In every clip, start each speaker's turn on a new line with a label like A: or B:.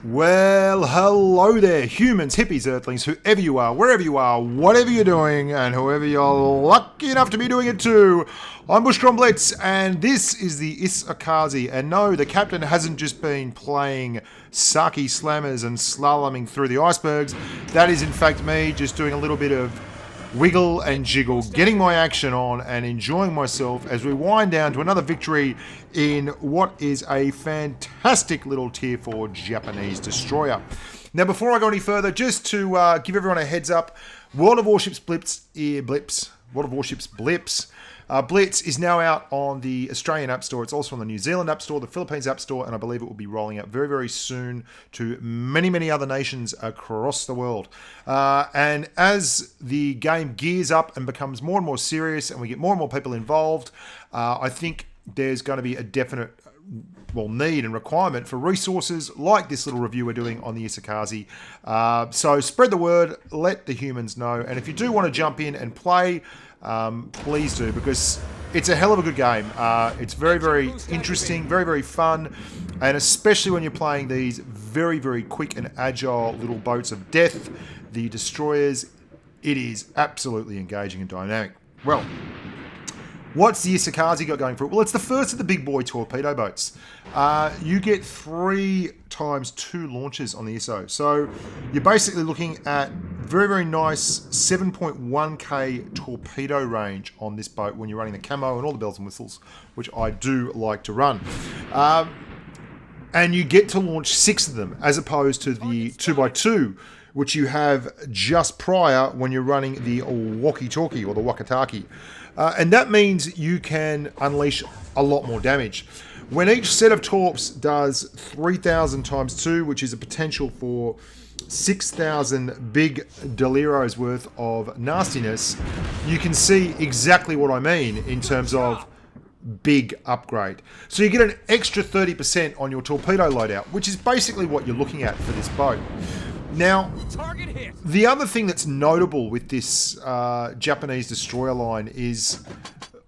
A: Well, hello there, humans, hippies, earthlings, whoever you are, wherever you are, whatever you're doing, and whoever you're lucky enough to be doing it to. I'm Warships Blitz, and this is the Isokaze. And no, the captain hasn't just been playing sake slammers and slaloming through the icebergs. That is, in fact, me just doing a little bit of wiggle and jiggle, getting my action on and enjoying myself as we wind down to another victory in what is a fantastic little tier 4 Japanese destroyer. Now, before I go any further, just to give everyone a heads up, World of Warships Blitz, World of Warships Blitz is now out on the Australian App Store. It's also on the New Zealand App Store, the Philippines App Store, and I believe it will be rolling out very, very soon to many, many other nations across the world. And as the game gears up and becomes more and more serious and we get more and more people involved, I think there's going to be a definite need and requirement for resources like this little review we're doing on the Isokaze. So spread the word, let the humans know, and if you do want to jump in and play, please do, because it's a hell of a good game. It's very, very interesting, very, very fun, and especially when you're playing these very, very quick and agile little boats of death, the destroyers, it is absolutely engaging and dynamic. Well, what's the Isokaze got going for it? Well, it's the first of the big boy torpedo boats. You get 3 times 2 launches on the ISO. So you're basically looking at very, very nice 7.1k torpedo range on this boat when you're running the camo and all the bells and whistles, which I do like to run. And you get to launch 6 of them, as opposed to the 2x2, which you have just prior when you're running the walkie-talkie or the wakataki. And that means you can unleash a lot more damage. When each set of torps does 3,000 times 2, which is a potential for 6,000 big Deliros worth of nastiness, you can see exactly what I mean in terms of big upgrade. So you get an extra 30% on your torpedo loadout, which is basically what you're looking at for this boat. Now, the other thing that's notable with this Japanese destroyer line is,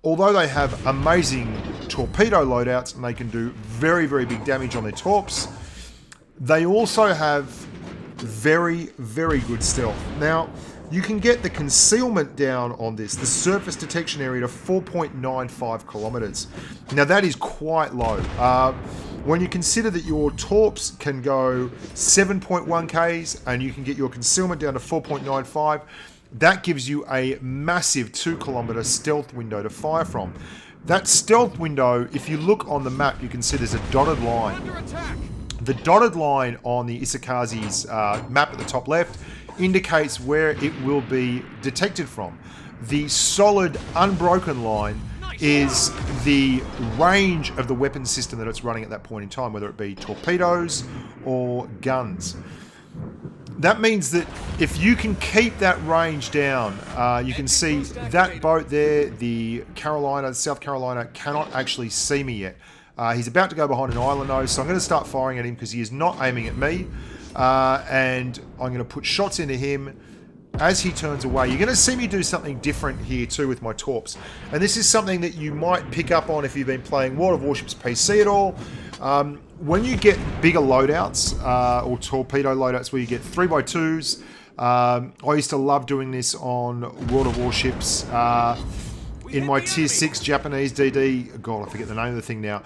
A: although they have amazing torpedo loadouts and they can do very, very big damage on their torps, they also have very, very good stealth. Now, you can get the concealment down on this, the surface detection area, to 4.95 kilometers. Now, that is quite low. When you consider that your torps can go 7.1 Ks and you can get your concealment down to 4.95, that gives you a massive 2 kilometer stealth window to fire from. That stealth window, if you look on the map, you can see there's a dotted line. The dotted line on the Isokaze's map at the top left indicates where it will be detected from. The solid, unbroken line is the range of the weapon system that it's running at that point in time, whether it be torpedoes or guns. That means that if you can keep that range down, you can see that boat there, the South Carolina, cannot actually see me yet. He's about to go behind an island nose, so I'm going to start firing at him because he is not aiming at me. And I'm going to put shots into him as he turns away. You're going to see me do something different here too with my torps. And this is something that you might pick up on if you've been playing World of Warships PC at all. When you get bigger loadouts, or torpedo loadouts where you get 3x2s, I used to love doing this on World of Warships in my tier 6 Japanese DD. God, I forget the name of the thing now.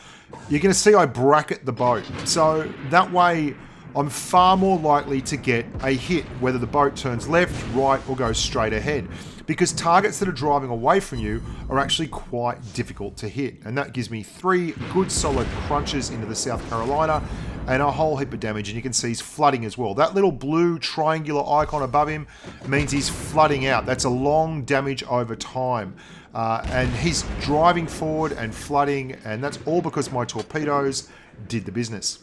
A: You're going to see I bracket the boat. So that way I'm far more likely to get a hit, whether the boat turns left, right, or goes straight ahead. Because targets that are driving away from you are actually quite difficult to hit. And that gives me 3 good solid crunches into the South Carolina and a whole heap of damage. And you can see he's flooding as well. That little blue triangular icon above him means he's flooding out. That's a long damage over time. And he's driving forward and flooding, and that's all because my torpedoes did the business.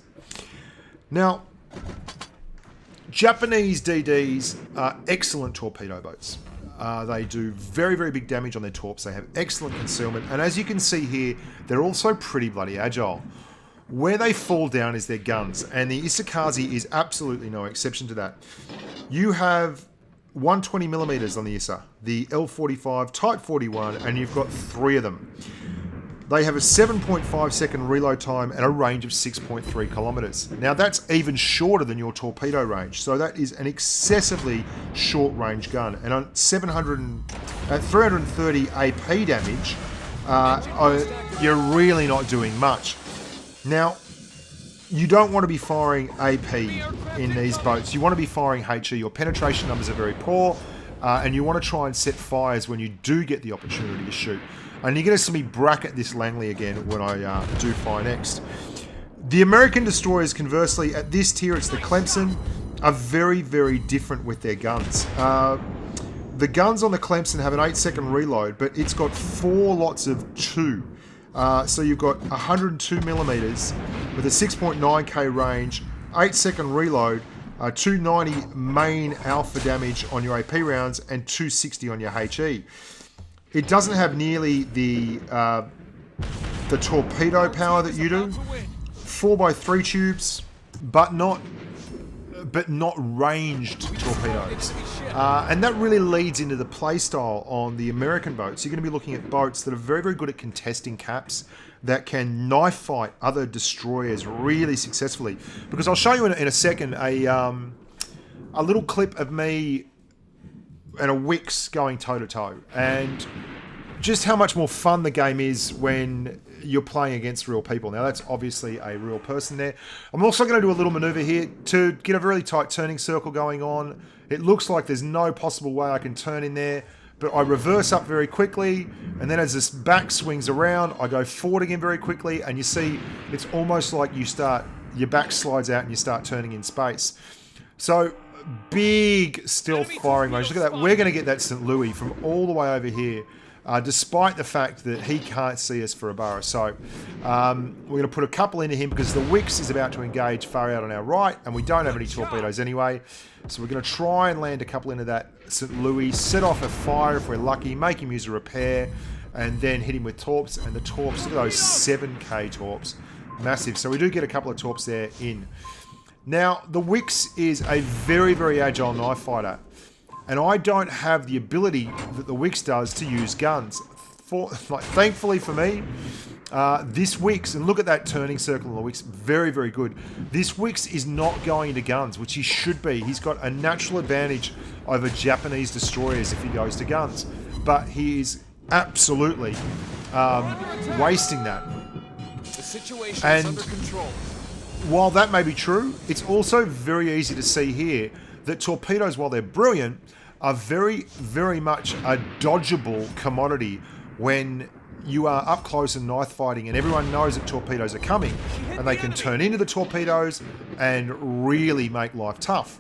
A: Now, Japanese DDs are excellent torpedo boats. They do very, very big damage on their torps. They have excellent concealment. And as you can see here, they're also pretty bloody agile. Where they fall down is their guns. And the Isokaze is absolutely no exception to that. You have 120mm on the ISA, the L45, Type 41, and you've got 3 of them. They have a 7.5 second reload time and a range of 6.3 kilometers. Now that's even shorter than your torpedo range, so that is an excessively short range gun. And on 330 AP damage, you're really not doing much. Now, you don't want to be firing AP in these boats. You want to be firing HE. Your penetration numbers are very poor, and you want to try and set fires when you do get the opportunity to shoot. And you're going to see me bracket this Langley again when I do fire next. The American destroyers, conversely, at this tier, it's the Clemson, are very, very different with their guns. The guns on the Clemson have an 8-second reload, but it's got 4 lots of 2. So you've got 102 millimeters with a 6.9k range, 8-second reload, 290 main alpha damage on your AP rounds, and 260 on your HE. It doesn't have nearly the torpedo power that you do. 4x3 tubes, but not ranged torpedoes. And that really leads into the playstyle on the American boats. You're going to be looking at boats that are very, very good at contesting caps, that can knife fight other destroyers really successfully. Because I'll show you in a second a little clip of me and a Wix going toe-to-toe. And just how much more fun the game is when you're playing against real people. Now, that's obviously a real person there. I'm also going to do a little maneuver here to get a really tight turning circle going on. It looks like there's no possible way I can turn in there, but I reverse up very quickly, and then as this back swings around, I go forward again very quickly, and you see it's almost like your back slides out and you start turning in space. So, big stealth firing range. Look at that. We're going to get that St. Louis from all the way over here, despite the fact that he can't see us for a bar. So we're going to put a couple into him because the Wix is about to engage far out on our right, and we don't have any torpedoes anyway. So we're going to try and land a couple into that St. Louis, set off a fire if we're lucky, make him use a repair, and then hit him with torps. And the torps, look at those 7k torps. Massive. So we do get a couple of torps there in. Now, the Wix is a very, very agile knife fighter, and I don't have the ability that the Wix does to use guns. Thankfully for me, this Wix, and look at that turning circle on the Wix, very, very good. This Wix is not going into guns, which he should be. He's got a natural advantage over Japanese destroyers if he goes to guns, but he is absolutely wasting that.
B: The situation
A: is
B: under control.
A: While that may be true, it's also very easy to see here that torpedoes, while they're brilliant, are very, very much a dodgeable commodity when you are up close and knife fighting and everyone knows that torpedoes are coming, and they can turn into the torpedoes and really make life tough.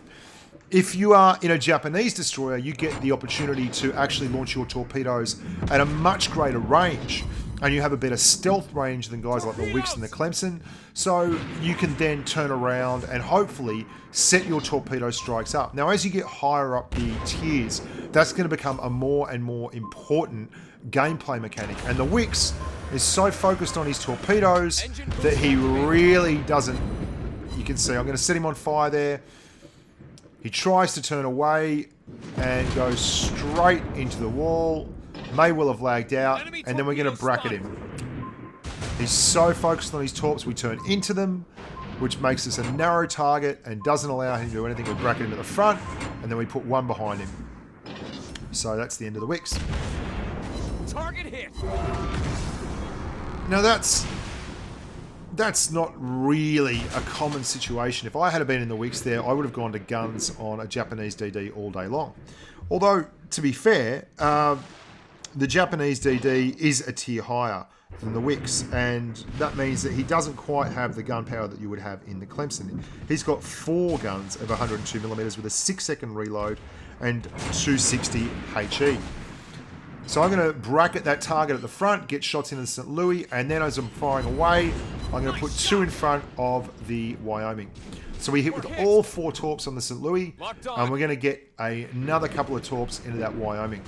A: If you are in a Japanese destroyer, you get the opportunity to actually launch your torpedoes at a much greater range, and you have a better stealth range than guys like the Wix and the Clemson, so you can then turn around and hopefully set your torpedo strikes up. Now, as you get higher up the tiers, that's going to become a more and more important gameplay mechanic, and the Wix is so focused on his torpedoes that he really doesn't. You can see I'm going to set him on fire there. He tries to turn away and goes straight into the wall. May well have lagged out, and then we're going to bracket him. He's so focused on his torps, we turn into them, which makes us a narrow target and doesn't allow him to do anything. We bracket him at the front, and then we put one behind him. So that's the end of the Wix.
B: Target hit.
A: Now that's not really a common situation. If I had been in the Wix there, I would have gone to guns on a Japanese DD all day long. Although, to be fair, the Japanese DD is a tier higher than the Wix, and that means that he doesn't quite have the gun power that you would have in the Clemson. He's got 4 guns of 102mm with a 6-second reload and 260 HE. So I'm going to bracket that target at the front, get shots into the St. Louis, and then as I'm firing away, I'm going to put 2 in front of the Wyoming. So we hit with all 4 torps on the St. Louis, and we're going to get another couple of torps into that Wyoming.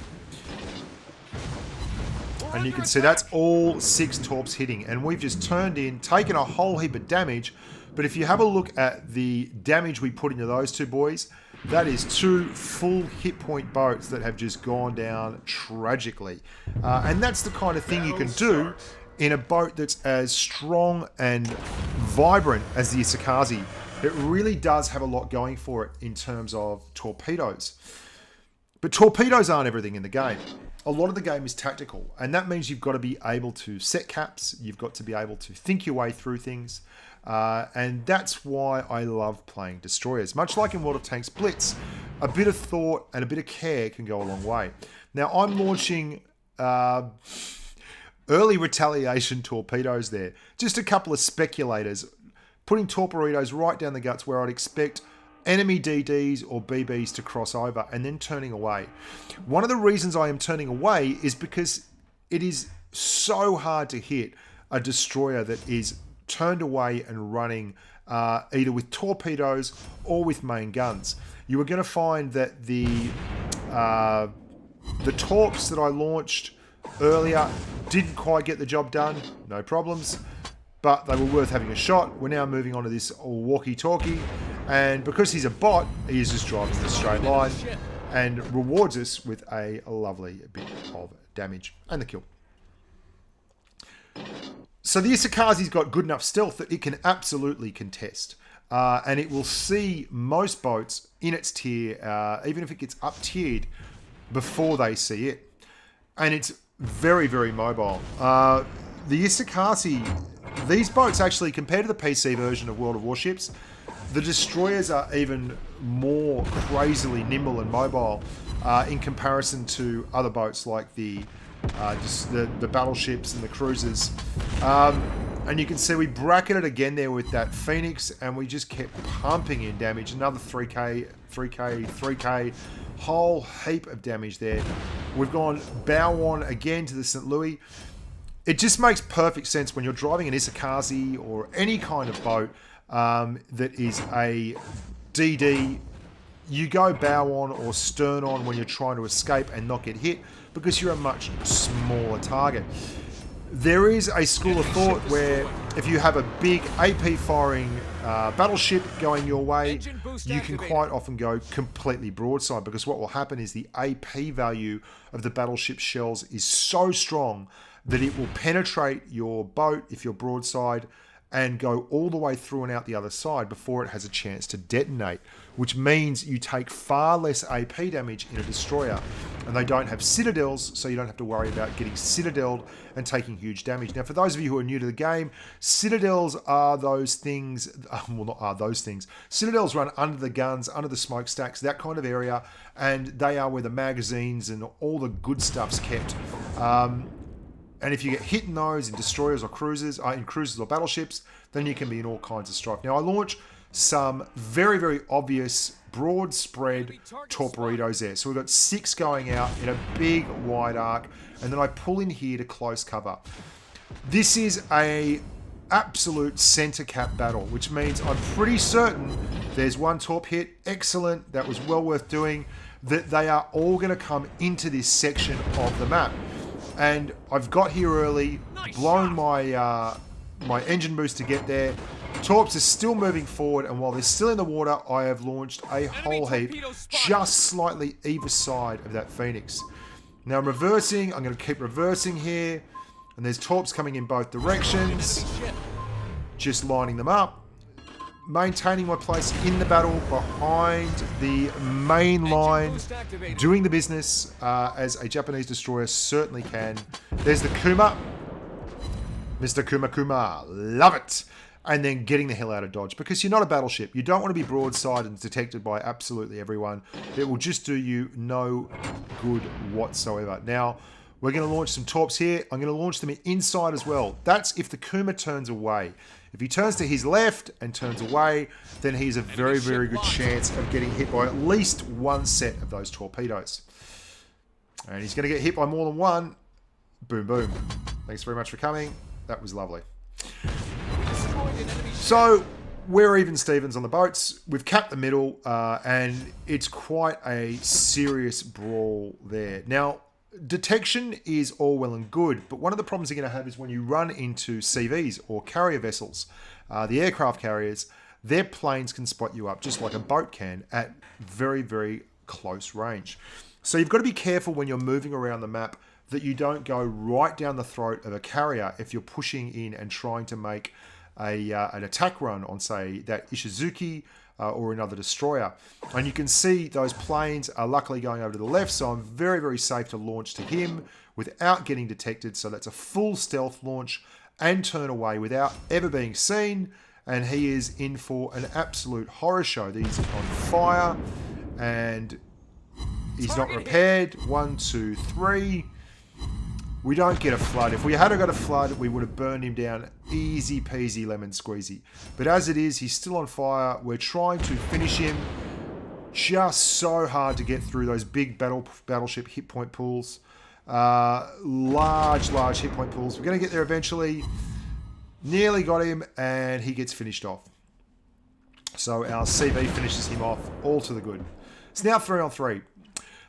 A: And you can see that's all 6 torps hitting, and we've just turned in, taken a whole heap of damage. But if you have a look at the damage we put into those 2 boys, that is 2 full hit point boats that have just gone down tragically. And that's the kind of thing you can do in a boat that's as strong and vibrant as the Isokaze, it really does have a lot going for it in terms of torpedoes. But torpedoes aren't everything in the game. A lot of the game is tactical, and that means you've got to be able to set caps, you've got to be able to think your way through things, and that's why I love playing destroyers. Much like in World of Tanks Blitz, a bit of thought and a bit of care can go a long way. Now, I'm launching early retaliation torpedoes there. Just a couple of speculators, putting torpedoes right down the guts where I'd expect enemy DDs or BBs to cross over and then turning away. One of the reasons I am turning away is because it is so hard to hit a destroyer that is turned away and running either with torpedoes or with main guns. You are going to find that the torps that I launched earlier didn't quite get the job done, no problems, but they were worth having a shot. We're now moving on to this walkie-talkie, and because he's a bot, he is just driving in a straight line and rewards us with a lovely bit of damage and the kill. So the Isokaze's got good enough stealth that it can absolutely contest. And it will see most boats in its tier, even if it gets up-tiered, before they see it. And it's very, very mobile. The Isokaze, these boats actually, compared to the PC version of World of Warships, the destroyers are even more crazily nimble and mobile in comparison to other boats like the battleships and the cruisers. And you can see we bracketed again there with that Phoenix, and we just kept pumping in damage. Another 3k, 3k, 3k, whole heap of damage there. We've gone bow on again to the St. Louis. It just makes perfect sense when you're driving an Isokaze or any kind of boat that is a DD. You go bow on or stern on when you're trying to escape and not get hit because you're a much smaller target. There is a school of thought where if you have a big AP firing battleship going your way, you can quite often go completely broadside, because what will happen is the AP value of the battleship shells is so strong that it will penetrate your boat if you're broadside and go all the way through and out the other side before it has a chance to detonate, which means you take far less AP damage in a destroyer. And they don't have citadels, so you don't have to worry about getting citadeled and taking huge damage. Now, for those of you who are new to the game, citadels are those things, well, not are those things. Citadels run under the guns, under the smokestacks, that kind of area, and they are where the magazines and all the good stuff's kept. And if you get hit in those in destroyers or cruisers, or battleships, then you can be in all kinds of strife. Now, I launch some very, very obvious broad spread torpedoes there. So we've got 6 going out in a big wide arc, and then I pull in here to close cover. This is a absolute center cap battle, which means I'm pretty certain there's one torp hit. Excellent. That was well worth doing. That they are all going to come into this section of the map. And I've got here early, blown my my engine boost to get there. Torps are still moving forward, and while they're still in the water, I have launched a whole heap just slightly either side of that Phoenix. Now I'm reversing. I'm going to keep reversing here, and there's torps coming in both directions. Just lining them up. Maintaining my place in the battle behind the main line, doing the business as a Japanese destroyer certainly can. There's the Kuma. Mr. Kuma Kuma. Love it. And then getting the hell out of Dodge, because you're not a battleship. You don't want to be broadside and detected by absolutely everyone. It will just do you no good whatsoever. Now, we're going to launch some torps here. I'm going to launch them inside as well. That's if the Kuma turns away. If he turns to his left and turns away, then he's a very, very good chance of getting hit by at least one set of those torpedoes. And he's going to get hit by more than one. Boom, boom. Thanks very much for coming. That was lovely. So, we're even Stevens on the boats. We've capped the middle, and it's quite a serious brawl there. Now, detection is all well and good, but one of the problems you're going to have is when you run into CVs or carrier vessels, the aircraft carriers, their planes can spot you up just like a boat can at very, very close range. So you've got to be careful when you're moving around the map that you don't go right down the throat of a carrier if you're pushing in and trying to make an attack run on, say, that Isokaze or another destroyer. And you can see those planes are luckily going over to the left, so I'm very, very safe to launch to him without getting detected. So that's a full stealth launch and turn away without ever being seen. And he is in for an absolute horror show. He's on fire and he's not repaired. 1, 2, 3. We don't get a flood. If we had got a flood, we would have burned him down easy peasy lemon squeezy. But as it is, he's still on fire. We're trying to finish him. Just so hard to get through those big battleship hit point pools. Large hit point pools. We're going to get there eventually. Nearly got him, and he gets finished off. So our CV finishes him off, all to the good. It's now 3-on-3.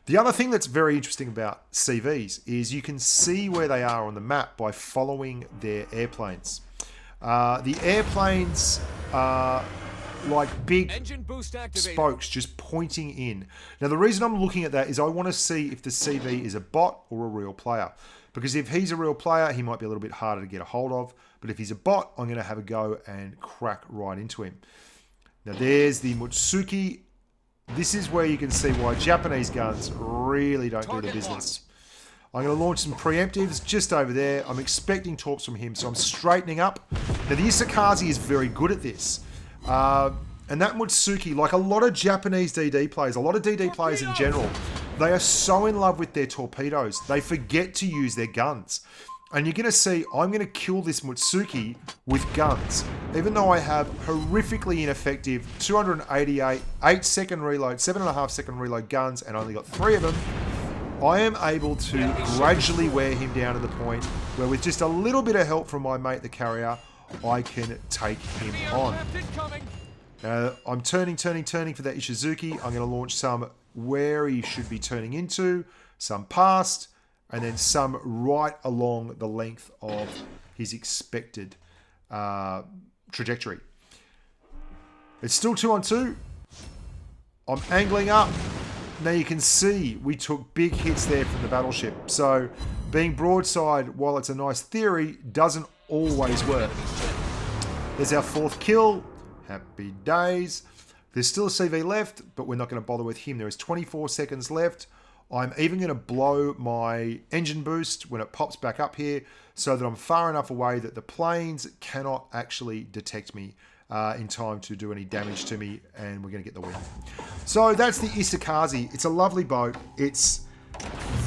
A: The other thing that's very interesting about CVs is you can see where they are on the map by following their airplanes. The airplanes are like big spokes just pointing in. Now, the reason I'm looking at that is I want to see if the CV is a bot or a real player. Because if he's a real player, he might be a little bit harder to get a hold of. But if he's a bot, I'm going to have a go and crack right into him. Now, there's the Mutsuki. This is where you can see why Japanese guns really don't do the business. I'm going to launch some preemptives just over there. I'm expecting torps from him, so I'm straightening up. Now, the Isokaze is very good at this. And that Mutsuki, like a lot of Japanese DD players, a lot of DD players in general, they are so in love with their torpedoes, they forget to use their guns. And you're going to see, I'm going to kill this Mutsuki with guns. Even though I have horrifically ineffective 288, 8-second reload, 7.5-second reload guns, and only got 3 of them, I am able to gradually wear him down to the point where with just a little bit of help from my mate, the carrier, I can take him on. I'm turning for that Isokaze. I'm going to launch some where he should be turning into, some past, and then some right along the length of his expected trajectory. It's still 2-on-2. I'm angling up. Now you can see we took big hits there from the battleship. So being broadside, while it's a nice theory, doesn't always work. There's our 4th kill. Happy days. There's still a CV left, but we're not going to bother with him. There is 24 seconds left. I'm even going to blow my engine boost when it pops back up here so that I'm far enough away that the planes cannot actually detect me in time to do any damage to me, and we're going to get the win. So that's the Isokaze. It's a lovely boat. It's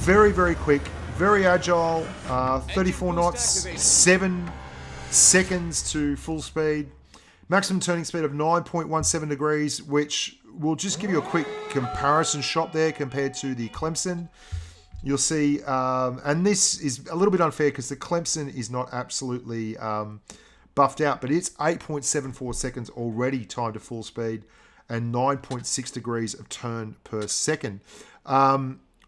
A: very, very quick, very agile, 34 knots, 7 seconds to full speed. Maximum turning speed of 9.17 degrees, which will just give you a quick comparison shot there compared to the Clemson. You'll see, and this is a little bit unfair because the Clemson is not absolutely buffed out, but it's 8.74 seconds already time to full speed and 9.6 degrees of turn per second,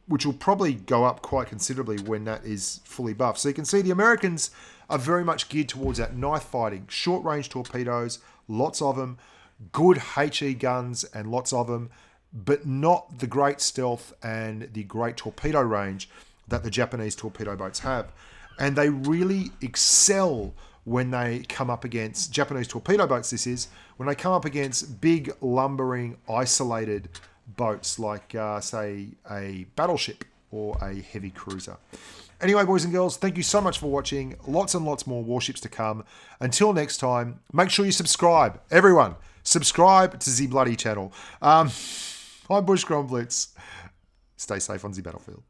A: which will probably go up quite considerably when that is fully buffed. So you can see the Americans are very much geared towards that knife fighting, short range torpedoes, lots of them, good HE guns and lots of them, but not the great stealth and the great torpedo range that the Japanese torpedo boats have. And they really excel when they come up against Japanese torpedo boats. This is when they come up against big, lumbering, isolated boats like, say, a battleship or a heavy cruiser. Anyway, boys and girls, thank you so much for watching. Lots and lots more warships to come. Until next time, make sure you subscribe. Everyone, subscribe to the bloody channel. I'm Bushka Blitz. Stay safe on the battlefield.